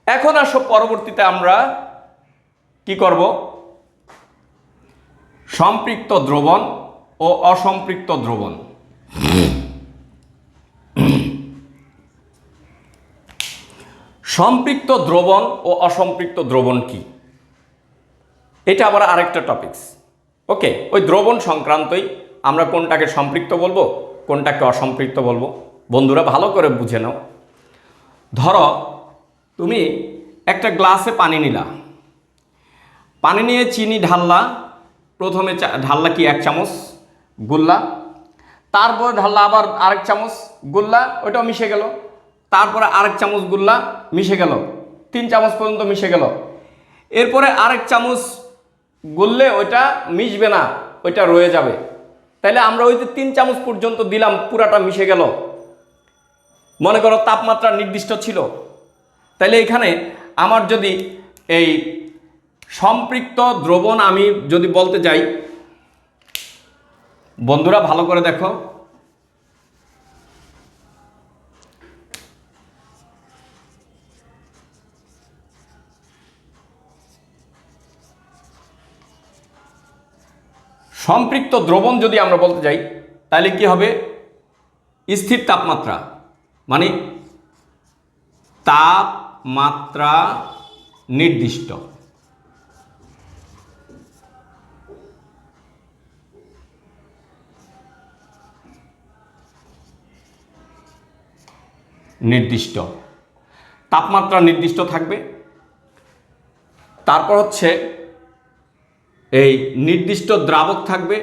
এখন আসো পরবর্তীতে আমরা কি করব, সম্পৃক্ত দ্রবণ ও অসম্পৃক্ত দ্রবণ। সম্পৃক্ত দ্রবণ ও অসম্পৃক্ত দ্রবণ কি, এটা আবার আরেকটা টপিকস। ওকে, ওই দ্রবণ সংক্রান্তই, আমরা কোনটাকে সম্পৃক্ত বলবো কোনটাকে অসম্পৃক্ত বলবো, বন্ধুরা ভালো করে বুঝে নাও। ধরো তুমি একটা গ্লাসে পানি নিলা, পানি নিয়ে চিনি ঢাললা, প্রথমে ঢাললা কি 1 চামচ গুললা, তারপরে ঢাললা আবার আরেক চামচ গুললা, ওইটাও মিশে গেল, তারপরে আরেক চামচ গুললা, মিশে গেল, 3 চামচ পর্যন্ত মিশে গেল। এরপরে আরেক চামচ গুললে ওইটা মিশবে না, ওইটা রয়ে যাবে। তাইলে আমরা ওই যে 3 চামচ পর্যন্ত দিলাম, পুরাটা মিশে গেল। মনে করো তাপমাত্রা নির্দিষ্ট ছিল, তাইলে এখানে আমার যদি এই সম্পৃক্ত দ্রবণ আমি যদি বলতে যাই, বন্ধুরা ভালো করে দেখো, সম্পৃক্ত দ্রবণ যদি আমরা বলতে যাই তাহলে কি হবে, স্থির তাপমাত্রা, মানে তাপমাত্রা নির্দিষ্ট, নির্দিষ্ট তাপমাত্রা নির্দিষ্ট থাকবে। তারপর হচ্ছে এই নির্দিষ্ট দ্রাবক থাকবে,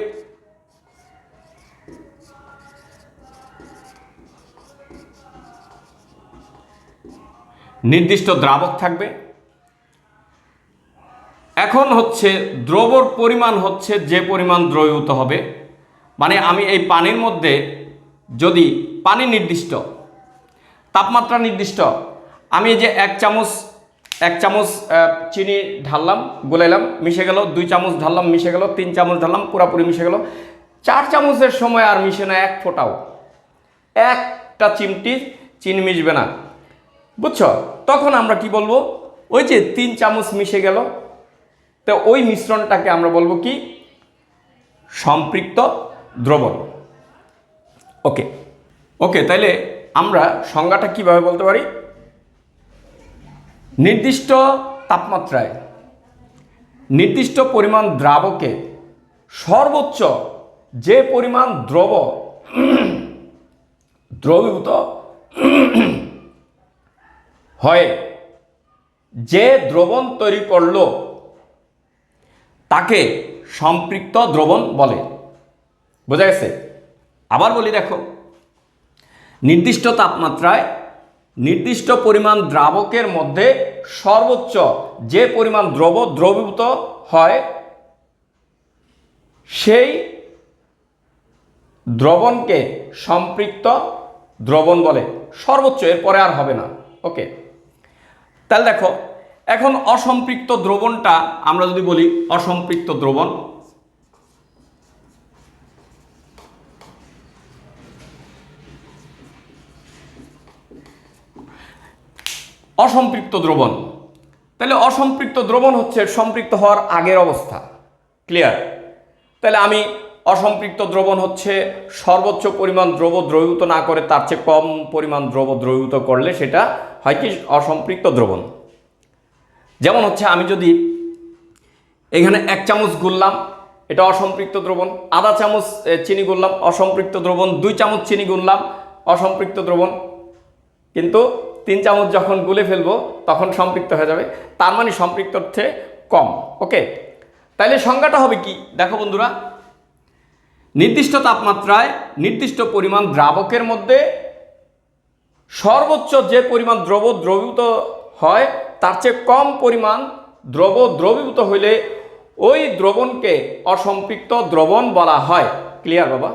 নির্দিষ্ট দ্রাবক থাকবে। এখন হচ্ছে দ্রবর পরিমাণ হচ্ছে যে পরিমাণ দ্রবীভূত হবে, মানে আমি এই পানির মধ্যে যদি পানি নির্দিষ্ট, তাপমাত্রা নির্দিষ্ট, আমি যে 1 চামচ চিনি ঢাললাম, গোলাইলাম, মিশে গেল, 2 চামচ ঢাললাম, মিশে গেল, 3 চামচ ঢাললাম, পুরাপুরি মিশে গেল, 4 চামচের সময় আর মিশে না 1 ফোঁটাও, একটা চিমটি চিনি মিশবে না, বুঝছো? তখন আমরা কি বলবো, ওই যে 3 চামচ মিশে গেল, তো ওই মিশ্রণটাকে আমরা বলবো কি, সম্পৃক্ত দ্রবণ। ওকে ওকে, তাইলে আমরা সংজ্ঞাটা কিভাবে বলতে পারি, নির্দিষ্ট তাপমাত্রায় নির্দিষ্ট পরিমাণ দ্রাবকে সর্বোচ্চ যে পরিমাণ দ্রবীভূত হয়, যে দ্রবণ তৈরি করলো তাকে সম্পৃক্ত দ্রবণ বলে। বোঝা গেছে? আবার বলি দেখো, নির্দিষ্ট তাপমাত্রায় নির্দিষ্ট পরিমাণ দ্রাবকের মধ্যে সর্বোচ্চ যে পরিমাণ দ্রবীভূত হয়, সেই দ্রবণকে সম্পৃক্ত দ্রবণ বলে। সর্বোচ্চ, এরপরে আর হবে না। ওকে, তাহলে দেখো এখন অসম্পৃক্ত দ্রবণটা আমরা যদি বলি, অসম্পৃক্ত দ্রবণ, অসম্পৃক্ত দ্রবণ, তাহলে অসম্পৃক্ত দ্রবণ হচ্ছে সম্পৃক্ত হওয়ার আগের অবস্থা। ক্লিয়ার? তাহলে আমি অসম্পৃক্ত দ্রবণ হচ্ছে সর্বোচ্চ পরিমাণ দ্রবীভূত না করে তার চেয়ে কম পরিমাণ দ্রবীভূত করলে সেটা হয় কি, অসম্পৃক্ত দ্রবণ। যেমন হচ্ছে আমি যদি এখানে 1 চামচ গুললাম, এটা অসম্পৃক্ত দ্রবণ, আধা চামচ চিনি গুললাম, অসম্পৃক্ত দ্রবণ, 2 চামচ চিনি গুললাম, অসম্পৃক্ত দ্রবণ, কিন্তু 3 চামচ যখন গুলে ফেলবো তখন সম্পৃক্ত হয়ে যাবে, তার মানে সম্পৃক্তর চেয়ে কম। ওকে, তাইলে সংজ্ঞাটা হবে কি, দেখো বন্ধুরা, নির্দিষ্ট তাপমাত্রায় নির্দিষ্ট পরিমাণ দ্রাবকের মধ্যে সর্বোচ্চ যে পরিমাণ দ্রবীভূত হয় তার চেয়ে কম পরিমাণ দ্রবীভূত হইলে ওই দ্রবণকে অসম্পৃক্ত দ্রবণ বলা হয়। ক্লিয়ার বাবা?